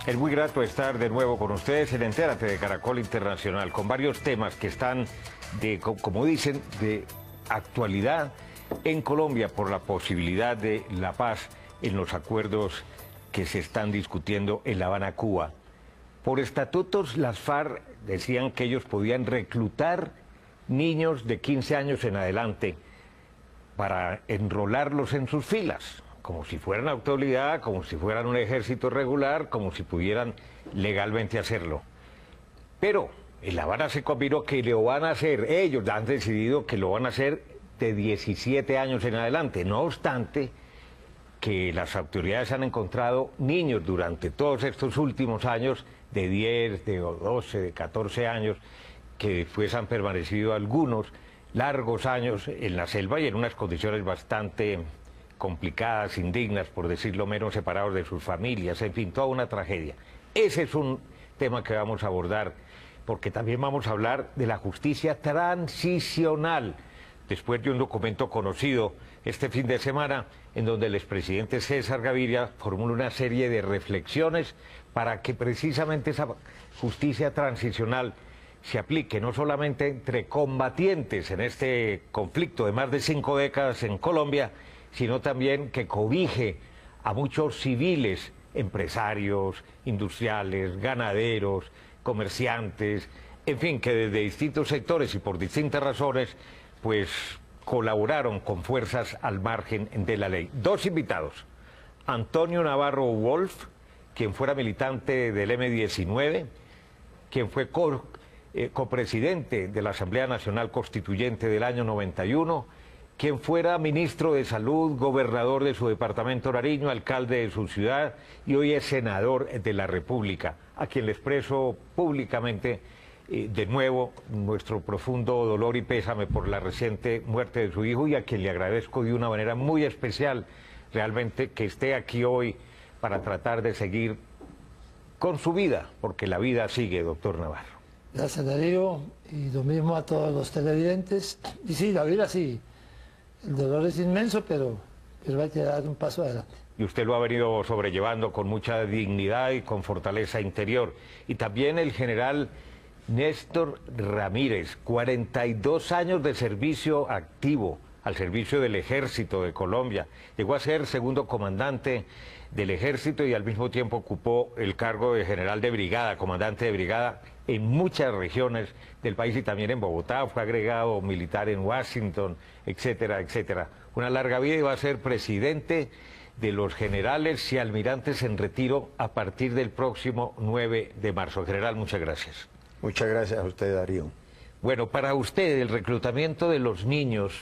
Es muy grato estar de nuevo con ustedes en Entérate de Caracol Internacional, con varios temas que están, como dicen, de actualidad en Colombia por la posibilidad de la paz en los acuerdos que se están discutiendo en La Habana, Cuba. Por estatutos, las FARC decían que ellos podían reclutar niños de 15 años en adelante para enrolarlos en sus filas, como si fueran autoridad, como si fueran un ejército regular, como si pudieran legalmente hacerlo. Pero en La Habana se combinó que lo van a hacer, ellos han decidido que lo van a hacer de 17 años en adelante. No obstante, que las autoridades han encontrado niños durante todos estos últimos años de 10, de 12, de 14 años, que después han permanecido algunos largos años en la selva y en unas condiciones bastante complicadas, indignas, por decirlo menos, separados de sus familias, en fin, toda una tragedia. Ese es un tema que vamos a abordar, porque también vamos a hablar de la justicia transicional, después de un documento conocido este fin de semana, en donde el expresidente César Gaviria formula una serie de reflexiones para que precisamente esa justicia transicional se aplique no solamente entre combatientes en este conflicto de más de 5 décadas en Colombia, sino también que cobije a muchos civiles, empresarios, industriales, ganaderos, comerciantes, en fin, que desde distintos sectores y por distintas razones, pues colaboraron con fuerzas al margen de la ley. Dos invitados: Antonio Navarro Wolf, quien fuera militante del M-19, quien fue copresidente de la Asamblea Nacional Constituyente del año 91, quien fuera ministro de Salud, gobernador de su departamento Nariño, alcalde de su ciudad y hoy es senador de la República, a quien le expreso públicamente de nuevo nuestro profundo dolor y pésame por la reciente muerte de su hijo y a quien le agradezco de una manera muy especial realmente que esté aquí hoy para tratar de seguir con su vida, porque la vida sigue, doctor Navarro. Gracias, Darío, y lo mismo a todos los televidentes. Y sí, la vida sí, el dolor es inmenso, pero hay que dar un paso adelante. Y usted lo ha venido sobrellevando con mucha dignidad y con fortaleza interior. Y también el general Néstor Ramírez, 42 años de servicio activo al servicio del Ejército de Colombia. Llegó a ser segundo comandante del Ejército y al mismo tiempo ocupó el cargo de general de brigada, comandante de brigada en muchas regiones del país y también en Bogotá. Fue agregado militar en Washington, etcétera, etcétera. Una larga vida y va a ser presidente de los generales y almirantes en retiro a partir del próximo 9 de marzo. General, muchas gracias. Muchas gracias a usted, Darío. Bueno, para usted el reclutamiento de los niños,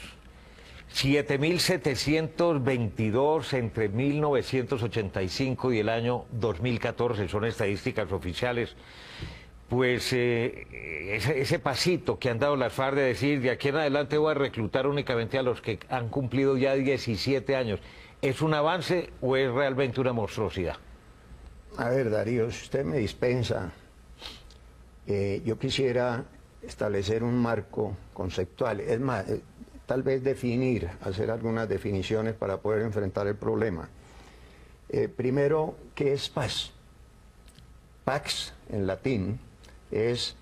7.722 entre 1985 y el año 2014, son estadísticas oficiales, pues ese pasito que han dado las FARC de decir de aquí en adelante voy a reclutar únicamente a los que han cumplido ya 17 años, ¿es un avance o es realmente una monstruosidad? A ver, Darío, si usted me dispensa, yo quisiera establecer un marco conceptual, es más, tal vez definir, hacer algunas definiciones para poder enfrentar el problema. Primero, ¿qué es paz? Pax, en latín, es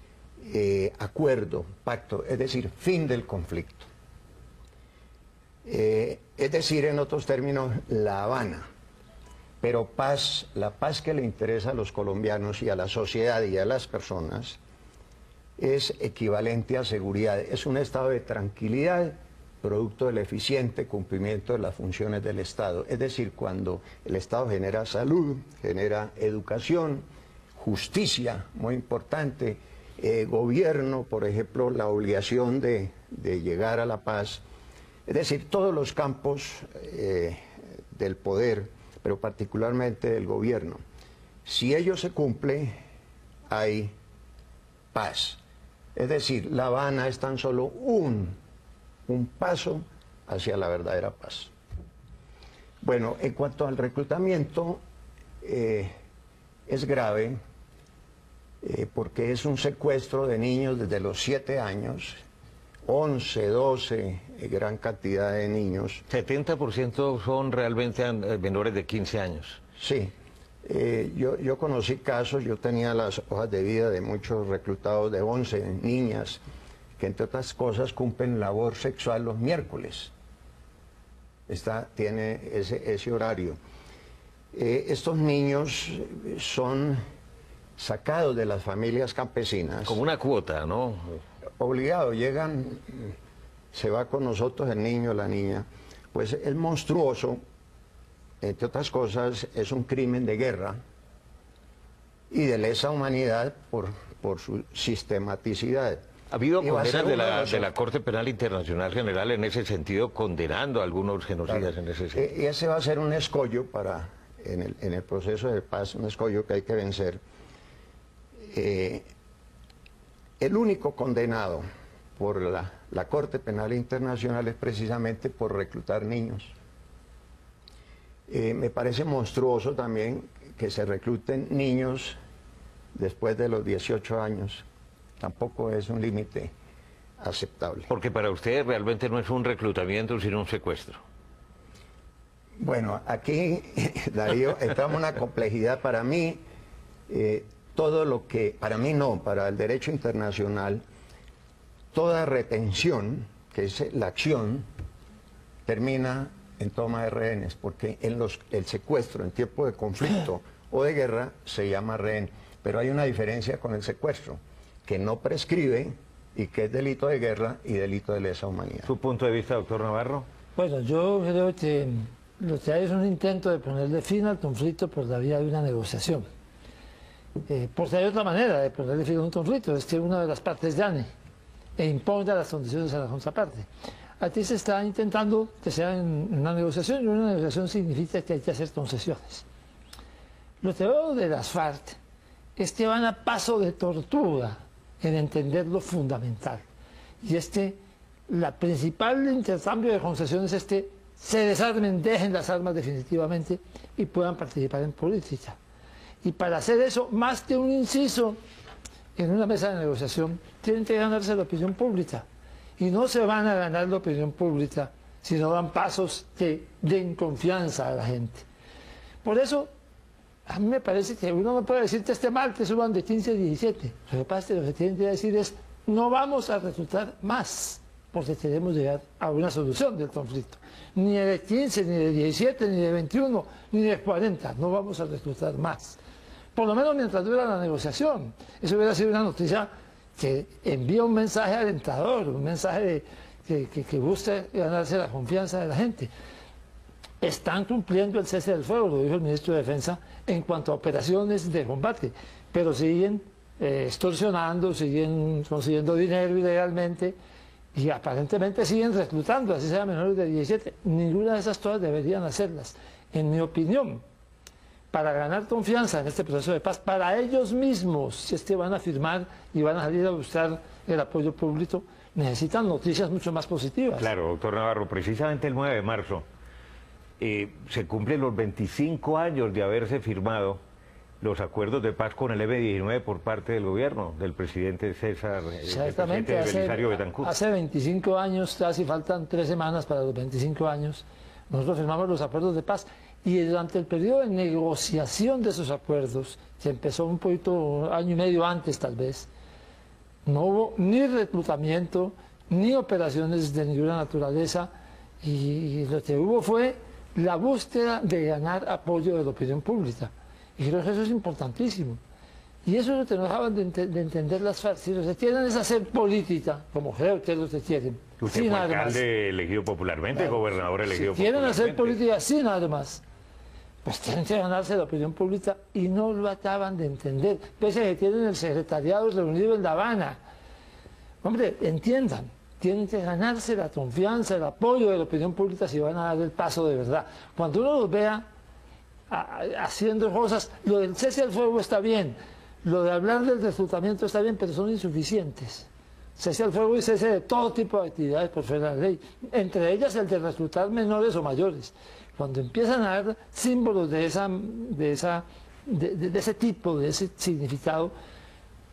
acuerdo, pacto, es decir, fin del conflicto. Es decir, en otros términos, La Habana. Pero paz, la paz que le interesa a los colombianos y a la sociedad y a las personas es equivalente a seguridad, es un estado de tranquilidad producto del eficiente cumplimiento de las funciones del Estado. Es decir, cuando el Estado genera salud, genera educación, justicia, muy importante, gobierno, por ejemplo, la obligación de llegar a la paz, es decir, todos los campos del poder, pero particularmente del gobierno. Si ello se cumple, hay paz. Es decir, La Habana es tan solo un paso hacia la verdadera paz. Bueno, en cuanto al reclutamiento, es grave porque es un secuestro de niños desde los 7 años, 11, 12, gran cantidad de niños. 70% son realmente menores de 15 años. Sí, Yo conocí casos, yo tenía las hojas de vida de muchos reclutados de 11 niñas que entre otras cosas cumplen labor sexual los miércoles. Tiene ese horario. Estos niños son sacados de las familias campesinas. Como una cuota, ¿no? Obligados, llegan, se va con nosotros el niño, la niña. Pues es monstruoso, entre otras cosas, es un crimen de guerra y de lesa humanidad por su sistematicidad. Ha habido Y va a ser condenas de uno la Corte Penal Internacional General en ese sentido, condenando a algunos genocidas en ese sentido. Y ese va a ser un escollo en el proceso de paz, un escollo que hay que vencer. El único condenado por la Corte Penal Internacional es precisamente por reclutar niños. Me parece monstruoso también que se recluten niños después de los 18 años. Tampoco es un límite aceptable. Porque para usted realmente no es un reclutamiento, sino un secuestro. Bueno, aquí, Darío, entramos en una complejidad. Para mí, todo lo que, para mí no, para el derecho internacional, toda retención, que es la acción, termina en toma de rehenes, porque el secuestro en tiempo de conflicto o de guerra se llama rehén. Pero hay una diferencia con el secuestro, que no prescribe y que es delito de guerra y delito de lesa humanidad. ¿Su punto de vista, doctor Navarro? Bueno, yo creo que lo que hay es un intento de ponerle fin al conflicto por la vía de una negociación. Porque hay otra manera de ponerle fin a un conflicto, es que una de las partes gane e imponga las condiciones a la contraparte. Aquí se está intentando que sea en una negociación, y una negociación significa que hay que hacer concesiones. Lo que veo de las FARC es que van a paso de tortuga en entender lo fundamental. Y es que la principal intercambio de concesiones es que se desarmen, dejen las armas definitivamente y puedan participar en política. Y para hacer eso, más que un inciso en una mesa de negociación, tienen que ganarse la opinión pública. Y no se van a ganar la opinión pública si no dan pasos que den confianza a la gente. Por eso, a mí me parece que uno no puede decir que esté mal que suban de 15 a 17. Lo que pasa es que lo que tienen que decir es, no vamos a reclutar más, porque queremos llegar a una solución del conflicto. Ni de 15, ni de 17, ni de 21, ni de 40. No vamos a reclutar más. Por lo menos mientras dura la negociación. Eso hubiera sido una noticia que envía un mensaje alentador, un mensaje que busca ganarse la confianza de la gente. Están cumpliendo el cese del fuego, lo dijo el ministro de Defensa, en cuanto a operaciones de combate, pero siguen extorsionando, siguen consiguiendo dinero ilegalmente y aparentemente siguen reclutando, así sea menores de 17. Ninguna de esas cosas deberían hacerlas, en mi opinión. Para ganar confianza en este proceso de paz, para ellos mismos, si es que van a firmar y van a salir a buscar el apoyo público, necesitan noticias mucho más positivas. Claro, doctor Navarro, precisamente el 9 de marzo se cumplen los 25 años de haberse firmado los acuerdos de paz con el M-19 por parte del gobierno, del presidente César, Exactamente, del presidente Belisario Betancur. Hace 25 años, casi faltan 3 semanas para los 25 años, nosotros firmamos los acuerdos de paz. Y durante el periodo de negociación de esos acuerdos, que empezó un poquito, año y medio antes tal vez, no hubo ni reclutamiento, ni operaciones de ninguna naturaleza, y lo que hubo fue la búsqueda de ganar apoyo de la opinión pública. Y creo que eso es importantísimo. Y eso es lo que no dejaban de entender las FARC. Si lo que quieren es hacer política, como creo que es lo que quieren, Usted sin fue armas. alcalde elegido popularmente, Claro, gobernador elegido si quieren popularmente. hacer política sin armas, pues tienen que ganarse la opinión pública y no lo acaban de entender. Pese a que tienen el secretariado reunido en La Habana. Hombre, entiendan, tienen que ganarse la confianza, el apoyo de la opinión pública si van a dar el paso de verdad. Cuando uno los vea haciendo cosas, lo del cese al fuego está bien, lo de hablar del reclutamiento está bien, pero son insuficientes. Cese al fuego y cese de todo tipo de actividades por fuera de la ley, entre ellas el de reclutar menores o mayores. Cuando empiezan a dar símbolos de ese tipo, de ese significado,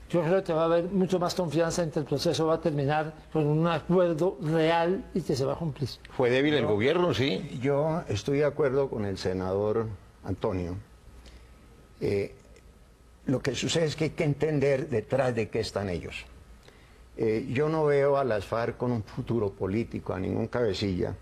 yo creo que va a haber mucho más confianza en que el proceso va a terminar con un acuerdo real y que se va a cumplir. ¿Fue débil el gobierno, sí? Yo estoy de acuerdo con el senador Antonio Lo que sucede es que hay que entender detrás de qué están ellos. Yo no veo a las FARC con un futuro político, a ningún cabecilla.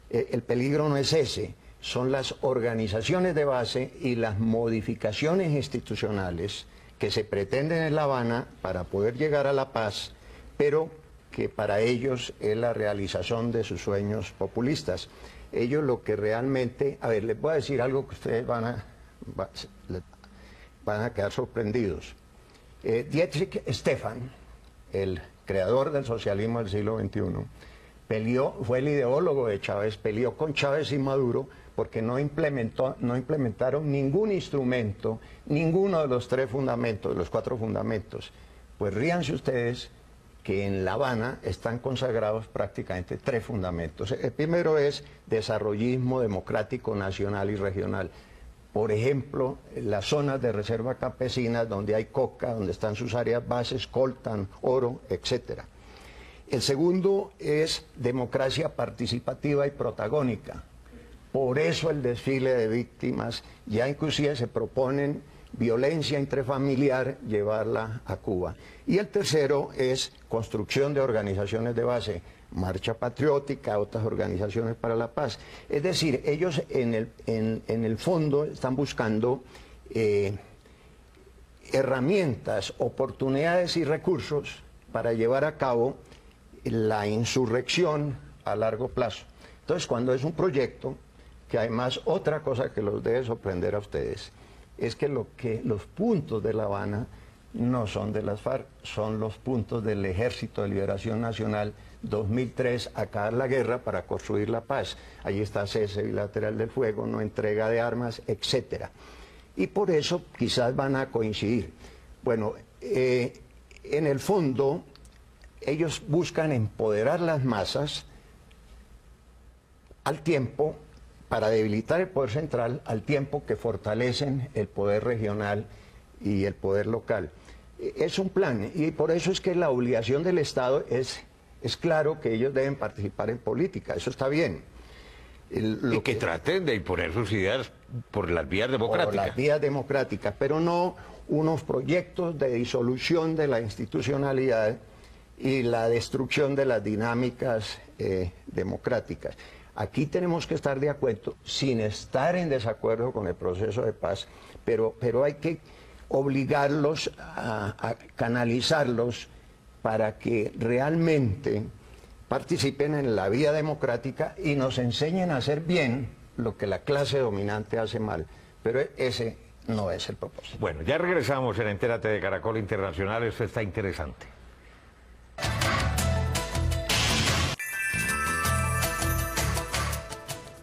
El peligro no es ese, son las organizaciones de base y las modificaciones institucionales que se pretenden en La Habana para poder llegar a la paz, pero que para ellos es la realización de sus sueños populistas. Ellos lo que realmente... A ver, les voy a decir algo que ustedes van a quedar sorprendidos. Dietrich Stefan, el creador del socialismo del siglo XXI, fue el ideólogo de Chávez, peleó con Chávez y Maduro porque no implementaron ningún instrumento, ninguno de los 3 fundamentos, de los 4 fundamentos. Pues ríanse ustedes que en La Habana están consagrados prácticamente 3 fundamentos. El primero es desarrollismo democrático nacional y regional. Por ejemplo, las zonas de reserva campesinas donde hay coca, donde están sus áreas bases, coltan, oro, etc. El segundo es democracia participativa y protagónica. Por eso el desfile de víctimas, ya inclusive se proponen violencia intrafamiliar, llevarla a Cuba. Y el tercero es construcción de organizaciones de base, Marcha Patriótica, otras organizaciones para la paz. Es decir, ellos en el fondo están buscando herramientas, oportunidades y recursos para llevar a cabo la insurrección a largo plazo. Entonces, cuando es un proyecto, que además otra cosa que los debe sorprender a ustedes, es que los puntos de La Habana no son de las FARC, son los puntos del Ejército de Liberación Nacional 2003, acabar la guerra para construir la paz. Allí está cese bilateral del fuego, no entrega de armas, etc. Y por eso quizás van a coincidir. Bueno, en el fondo, ellos buscan empoderar las masas al tiempo, para debilitar el poder central, al tiempo que fortalecen el poder regional y el poder local. Es un plan, y por eso es que la obligación del Estado es claro que ellos deben participar en política, eso está bien. Y que traten de imponer sus ideas por las vías democráticas. Por las vías democráticas, pero no unos proyectos de disolución de la institucionalidad y la destrucción de las dinámicas democráticas. Aquí tenemos que estar de acuerdo, sin estar en desacuerdo con el proceso de paz, pero hay que obligarlos a canalizarlos para que realmente participen en la vida democrática y nos enseñen a hacer bien lo que la clase dominante hace mal. Pero ese no es el propósito. Bueno, ya regresamos en Entérate de Caracol Internacional, esto está interesante.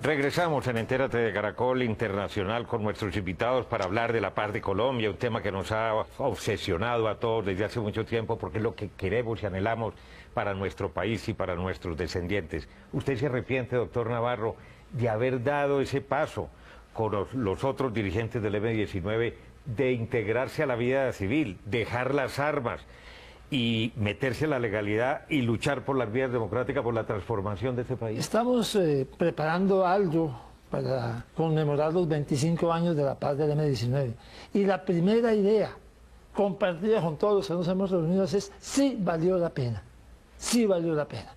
Regresamos en Entérate de Caracol Internacional con nuestros invitados para hablar de la paz de Colombia, un tema que nos ha obsesionado a todos desde hace mucho tiempo porque es lo que queremos y anhelamos para nuestro país y para nuestros descendientes. ¿Usted se arrepiente, doctor Navarro, de haber dado ese paso con los otros dirigentes del M-19 de integrarse a la vida civil, dejar las armas y meterse en la legalidad y luchar por las vías democráticas, por la transformación de este país? Estamos preparando algo para conmemorar los 25 años de la paz del M-19. Y la primera idea, compartida con todos los que nos hemos reunido, es sí valió la pena. Sí valió la pena.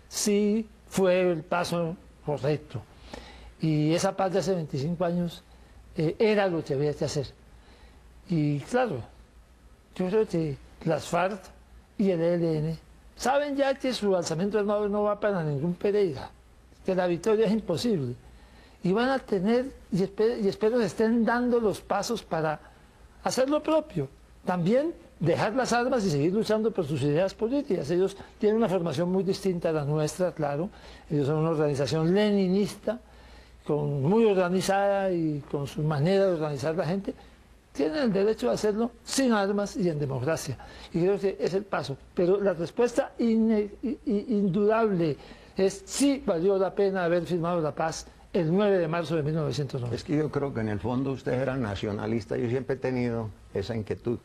Sí fue el paso correcto. Y esa paz de hace 25 años era lo que había que hacer. Y claro, yo creo que las FARC y el ELN saben ya que su alzamiento armado no va para ningún Pereira, que la victoria es imposible. Y van a tener, y espero que estén dando los pasos para hacer lo propio. También dejar las armas y seguir luchando por sus ideas políticas. Ellos tienen una formación muy distinta a la nuestra, claro. Ellos son una organización leninista, muy organizada y con su manera de organizar la gente. Tienen el derecho de hacerlo sin armas y en democracia. Y creo que es el paso. Pero la respuesta indudable es sí valió la pena haber firmado la paz el 9 de marzo de 1990. Es que yo creo que en el fondo ustedes eran nacionalistas. Yo siempre he tenido esa inquietud.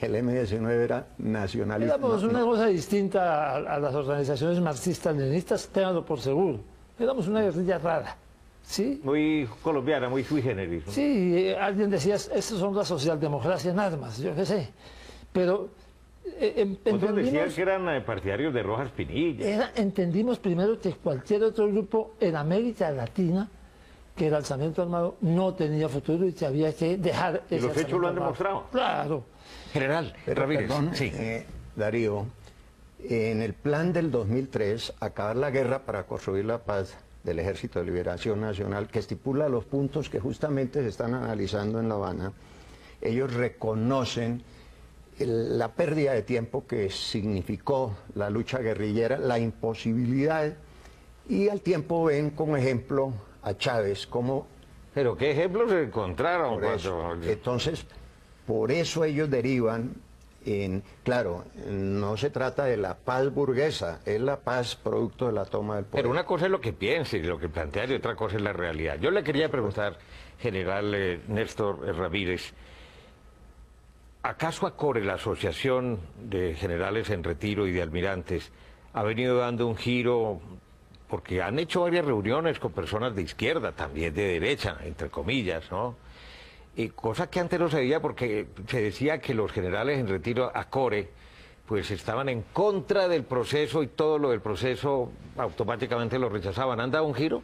El M-19 era nacionalista. Éramos una cosa distinta a las organizaciones marxistas-leninistas, ténganlo por seguro. Éramos una guerrilla rara. Sí. Muy colombiana, muy sui generis, ¿no? Sí, alguien decía, esas son la socialdemocracia en armas, yo qué sé. Pero Otros decían que eran partidarios de Rojas Pinilla. entendimos primero que cualquier otro grupo en América Latina que el alzamiento armado no tenía futuro y que había que dejar Y ese los hechos lo han alzamiento armado. demostrado. Claro. General Ramírez. Perdón, Sí. Darío, en el plan del 2003, acabar la guerra para construir la paz del Ejército de Liberación Nacional, que estipula los puntos que justamente se están analizando en La Habana, ellos reconocen la pérdida de tiempo que significó la lucha guerrillera, la imposibilidad, y al tiempo ven como ejemplo a Chávez, como Pero ¿qué ejemplos se encontraron? por eso. cuando- Entonces, por eso ellos derivan en, claro, no se trata de la paz burguesa, es la paz producto de la toma del poder. Pero una cosa es lo que piense y lo que plantea y otra cosa es la realidad. Yo le quería preguntar, general Néstor Ramírez, ¿acaso ACORE, la Asociación de Generales en Retiro y de Almirantes, ha venido dando un giro? Porque han hecho varias reuniones con personas de izquierda, también de derecha, entre comillas, ¿no? Y cosa que antes no se veía porque se decía que los generales en retiro, ACORE, pues estaban en contra del proceso y todo lo del proceso automáticamente lo rechazaban. ¿Han dado un giro?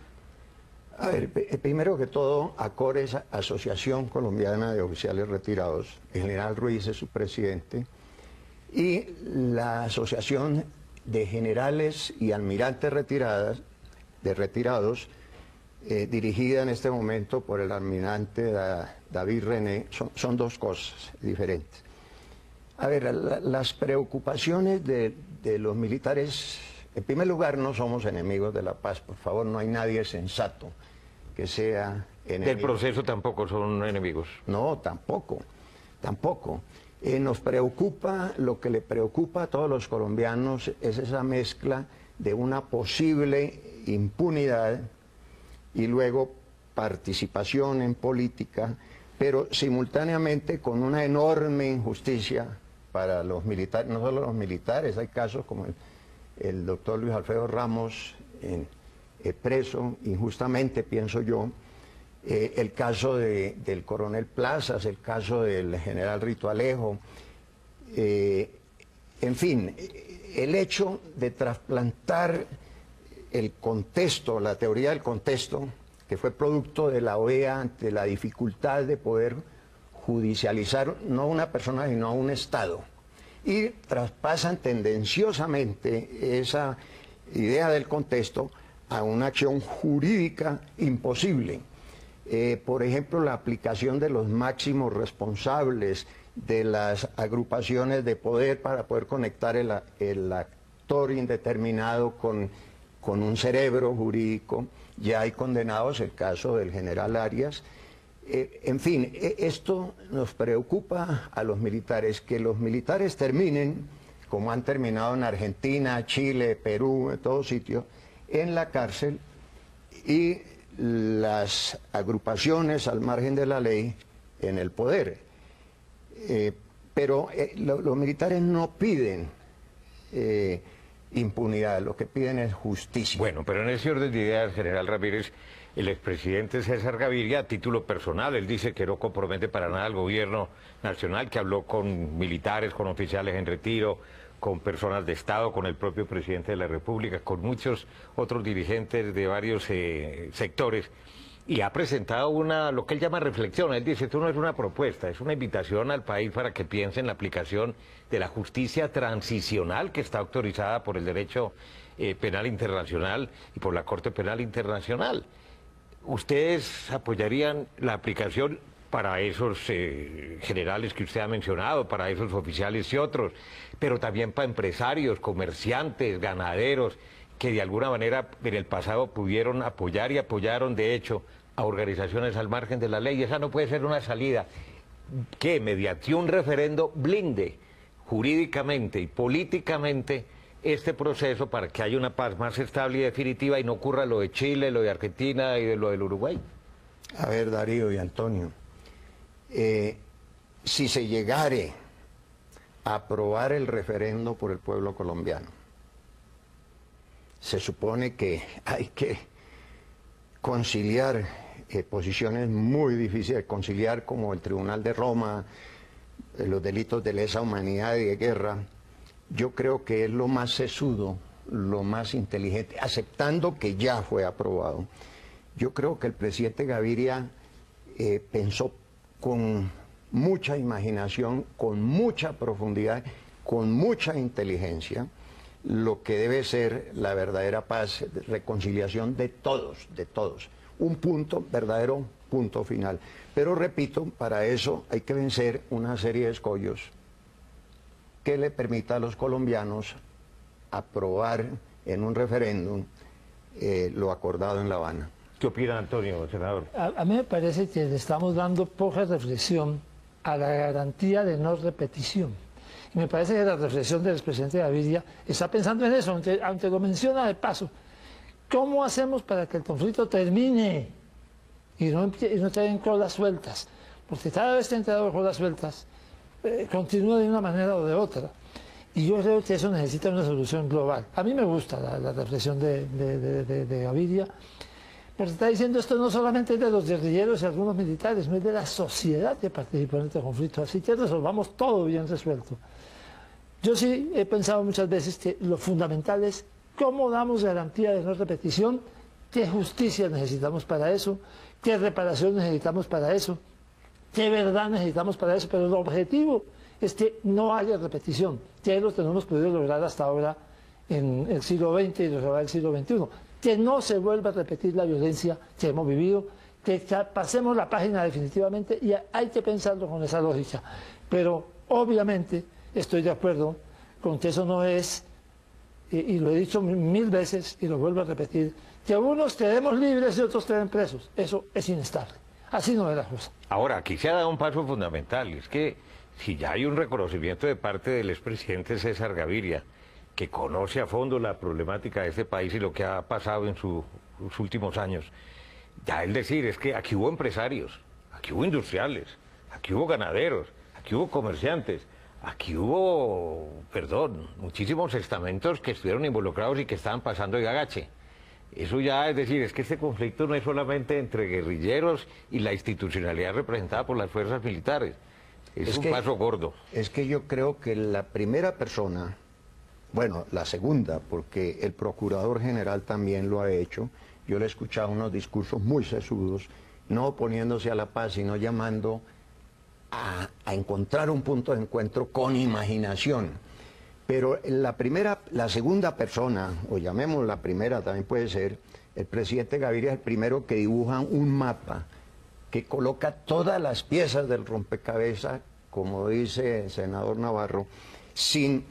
A ver, primero que todo, ACORE es Asociación Colombiana de Oficiales Retirados. El general Ruiz es su presidente. Y la Asociación de Generales y Almirantes Retirados, dirigida en este momento por el almirante David René, son dos cosas diferentes. A ver, las preocupaciones de los militares, en primer lugar, no somos enemigos de la paz, por favor, no hay nadie sensato que sea enemigo. Del proceso tampoco son enemigos. No, tampoco, tampoco. Nos preocupa, lo que le preocupa a todos los colombianos es esa mezcla de una posible impunidad y luego participación en política, pero simultáneamente con una enorme injusticia para los militares, no solo los militares, hay casos como el doctor Luis Alfredo Ramos preso injustamente, pienso yo, el caso del coronel Plazas, el caso del general Rito Alejo, en fin, el hecho de trasplantar el contexto, la teoría del contexto, que fue producto de la OEA ante la dificultad de poder judicializar no a una persona sino a un Estado, y traspasan tendenciosamente esa idea del contexto a una acción jurídica imposible. Por ejemplo, la aplicación de los máximos responsables de las agrupaciones de poder para poder conectar el actor indeterminado con un cerebro jurídico. Ya hay condenados, el caso del general Arias. En fin, esto nos preocupa a los militares, que los militares terminen, como han terminado en Argentina, Chile, Perú, en todos sitios, en la cárcel, y las agrupaciones al margen de la ley en el poder. Pero los militares no piden impunidad, lo que piden es justicia. Bueno, pero en ese orden de ideas, general Ramírez, el expresidente César Gaviria, a título personal, él dice que no compromete para nada al gobierno nacional, que habló con militares, con oficiales en retiro, con personas de Estado, con el propio presidente de la República, con muchos otros dirigentes de varios sectores, y ha presentado lo que él llama reflexión. Él dice, esto no es una propuesta, es una invitación al país para que piense en la aplicación de la justicia transicional que está autorizada por el derecho penal internacional y por la Corte Penal Internacional. ¿Ustedes apoyarían la aplicación para esos generales que usted ha mencionado, para esos oficiales y otros, pero también para empresarios, comerciantes, ganaderos, que de alguna manera en el pasado pudieron apoyar y apoyaron, de hecho, a organizaciones al margen de la ley? Esa no puede ser una salida que, mediante un referendo, blinde jurídicamente y políticamente este proceso para que haya una paz más estable y definitiva y no ocurra lo de Chile, lo de Argentina y de lo del Uruguay. A ver, Darío y Antonio, si se llegare a aprobar el referendo por el pueblo colombiano, se supone que hay que conciliar posiciones muy difíciles, conciliar como el Tribunal de Roma, los delitos de lesa humanidad y de guerra. Yo creo que es lo más sesudo, lo más inteligente, aceptando que ya fue aprobado. Yo creo que el presidente Gaviria pensó con mucha imaginación, con mucha profundidad, con mucha inteligencia, lo que debe ser la verdadera paz, reconciliación de todos, de todos. Un punto, verdadero punto final. Pero repito, para eso hay que vencer una serie de escollos que le permita a los colombianos aprobar en un referéndum lo acordado en La Habana. ¿Qué opina Antonio, senador? A mí me parece que le estamos dando poca reflexión a la garantía de no repetición. Y me parece que la reflexión del expresidente Gaviria está pensando en eso, aunque lo menciona de paso. ¿Cómo hacemos para que el conflicto termine y no tengan colas sueltas? Porque cada vez que ha entrado colas sueltas, continúa de una manera o de otra. Y yo creo que eso necesita una solución global. A mí me gusta la reflexión de Gaviria, porque está diciendo esto no solamente es de los guerrilleros y algunos militares, no es de la sociedad que participó en este conflicto. Así que resolvamos todo bien resuelto. Yo sí he pensado muchas veces que lo fundamental es cómo damos garantía de no repetición, qué justicia necesitamos para eso, qué reparación necesitamos para eso, qué verdad necesitamos para eso, pero el objetivo es que no haya repetición, que lo tenemos podido lograr hasta ahora en el siglo XX y lo será el siglo XXI, que no se vuelva a repetir la violencia que hemos vivido, que pasemos la página definitivamente, y hay que pensarlo con esa lógica. Pero obviamente estoy de acuerdo con que eso no es, y lo he dicho mil veces y lo vuelvo a repetir, que unos quedemos libres y otros queden presos. Eso es inestable. Así no es la cosa. Ahora, aquí se ha dado un paso fundamental, es que si ya hay un reconocimiento de parte del expresidente César Gaviria, que conoce a fondo la problemática de este país y lo que ha pasado en sus últimos años, ya el decir es que aquí hubo empresarios, aquí hubo industriales, aquí hubo ganaderos, aquí hubo comerciantes, aquí hubo, perdón, muchísimos estamentos que estuvieron involucrados y que estaban pasando de agache. Eso ya es decir, es que este conflicto no es solamente entre guerrilleros y la institucionalidad representada por las fuerzas militares. Es un paso gordo. Es que yo creo que la primera persona, bueno, la segunda, porque el Procurador General también lo ha hecho, yo le he escuchado unos discursos muy sesudos, no oponiéndose a la paz, sino llamando a encontrar un punto de encuentro con imaginación. Pero la segunda persona, o llamemos la primera, también puede ser, el presidente Gaviria es el primero que dibuja un mapa que coloca todas las piezas del rompecabezas, como dice el senador Navarro, sin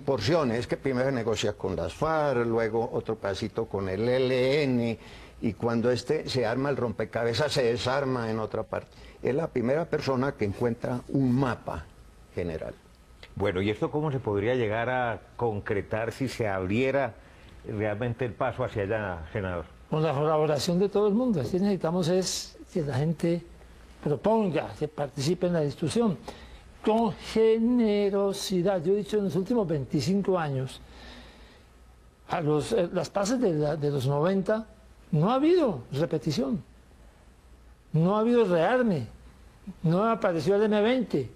porciones, que primero negocia con las FARC, luego otro pasito con el ELN, y cuando se arma el rompecabezas se desarma en otra parte. Es la primera persona que encuentra un mapa general. Bueno, ¿y esto cómo se podría llegar a concretar si se abriera realmente el paso hacia allá, senador? Con la colaboración de todo el mundo. Aquí necesitamos es que la gente proponga, que participe en la discusión, con generosidad. Yo he dicho en los últimos 25 años, las paces de los 90, no ha habido repetición, no ha habido rearme, no apareció el M20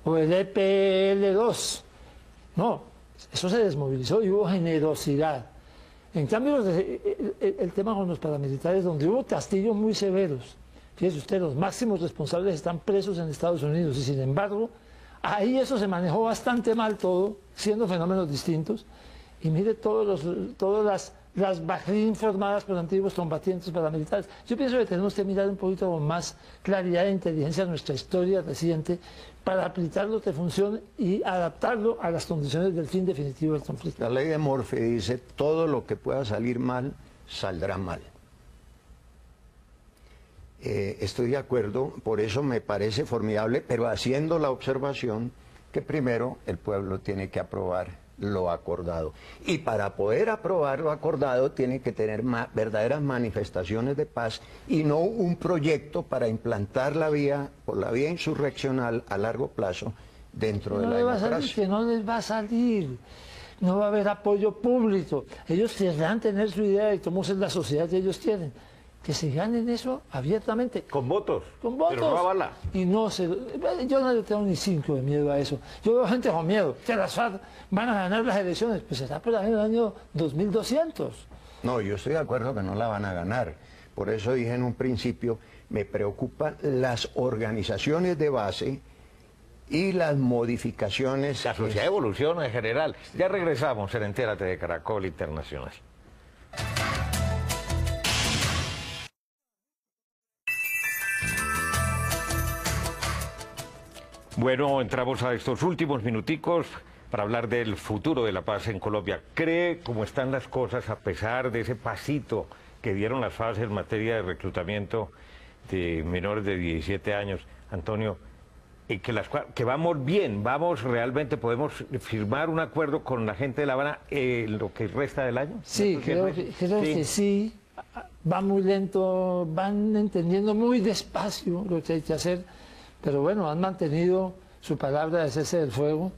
o el EPL2, no, eso se desmovilizó y hubo generosidad. En cambio, el tema con los paramilitares, donde hubo castigos muy severos, fíjese usted, los máximos responsables están presos en Estados Unidos, y sin embargo, ahí eso se manejó bastante mal todo, siendo fenómenos distintos, y mire todas las Bahrein formadas por antiguos combatientes paramilitares. Yo pienso que tenemos que mirar un poquito con más claridad e inteligencia nuestra historia reciente para aplicar lo que funcione y adaptarlo a las condiciones del fin definitivo del conflicto. La ley de Murphy dice, todo lo que pueda salir mal, saldrá mal. Estoy de acuerdo, por eso me parece formidable, pero haciendo la observación que primero el pueblo tiene que aprobar lo acordado. Y para poder aprobar lo acordado tiene que tener verdaderas manifestaciones de paz y no un proyecto para implantar por la vía insurreccional a largo plazo dentro de la democracia. Que no les va a salir, no va a haber apoyo público. Ellos querrán tener su idea de cómo es la sociedad que ellos quieren, que se ganen eso abiertamente. Con votos. Con votos. Pero no a bala. Y no se... Yo no le tengo ni 5 de miedo a eso. Yo veo gente con miedo. Que las FARC van a ganar las elecciones. Pues será por ahí en el año 2200. No, yo estoy de acuerdo que no la van a ganar. Por eso dije en un principio, me preocupan las organizaciones de base y las modificaciones. La sociedad evoluciona en general. Ya regresamos en Entérate de Caracol Internacional. Bueno, entramos a estos últimos minuticos para hablar del futuro de la paz en Colombia. ¿Cree cómo están las cosas a pesar de ese pasito que dieron las FARC en materia de reclutamiento de menores de 17 años, Antonio? Que vamos bien, realmente podemos firmar un acuerdo con la gente de La Habana en lo que resta del año? Sí, creo que sí. Va muy lento, van entendiendo muy despacio lo que hay que hacer, pero bueno, han mantenido su palabra de cese del fuego.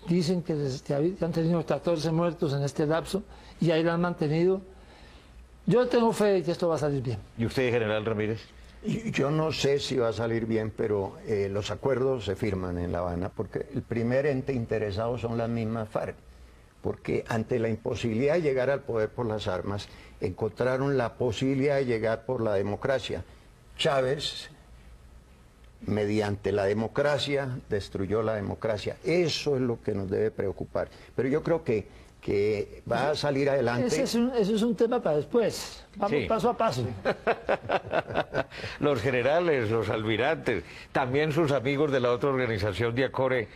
Dicen que han tenido 14 muertos en este lapso y ahí lo han mantenido. Yo tengo fe de que esto va a salir bien. ¿Y usted, general Ramírez? Yo no sé si va a salir bien, pero los acuerdos se firman en La Habana porque el primer ente interesado son las mismas FARC, porque ante la imposibilidad de llegar al poder por las armas, encontraron la posibilidad de llegar por la democracia. Chávez, mediante la democracia, destruyó la democracia. Eso es lo que nos debe preocupar. Pero yo creo que va a salir adelante. Eso es un tema para después. Vamos paso a paso. Los generales, los almirantes, también sus amigos de la otra organización de Acore,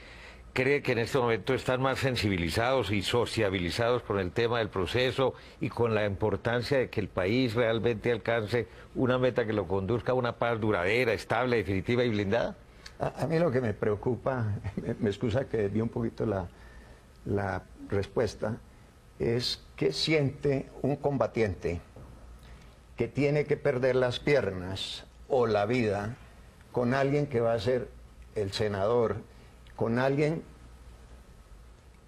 ¿cree que en este momento están más sensibilizados y sociabilizados con el tema del proceso y con la importancia de que el país realmente alcance una meta que lo conduzca a una paz duradera, estable, definitiva y blindada? A mí lo que me preocupa, me excusa que desvíe un poquito la respuesta, es qué siente un combatiente que tiene que perder las piernas o la vida con alguien que va a ser el senador, con alguien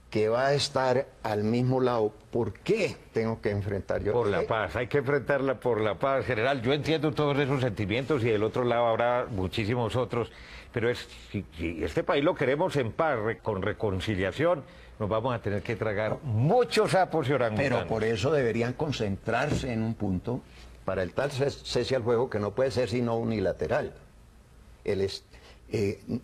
que va a estar al mismo lado. ¿Por qué tengo que enfrentar yo? Por la paz, hay que enfrentarla por la paz, general. Yo entiendo todos esos sentimientos y del otro lado habrá muchísimos otros, pero si este país lo queremos en paz, con reconciliación, nos vamos a tener que tragar muchos sapos y orangutanes. Pero por eso deberían concentrarse en un punto para el tal cese al fuego que no puede ser sino unilateral.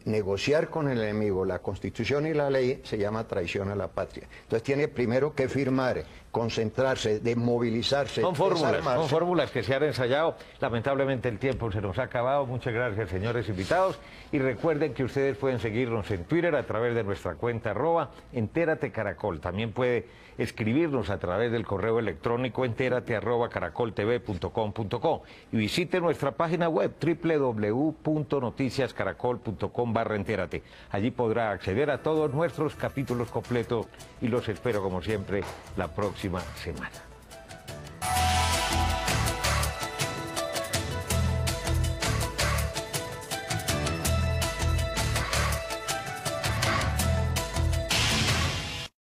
Negociar con el enemigo la Constitución y la ley se llama traición a la patria. Entonces tiene primero que firmar, concentrarse, desmovilizarse, son fórmulas que se han ensayado. Lamentablemente el tiempo se nos ha acabado. Muchas gracias, señores invitados. Y recuerden que ustedes pueden seguirnos en Twitter a través de nuestra cuenta @Entérate Caracol. También puede escribirnos a través del correo electrónico enterate@caracoltv.com.co y visite nuestra página web www.noticiascaracol.com/entérate. Allí podrá acceder a todos nuestros capítulos completos y los espero como siempre la próxima semana.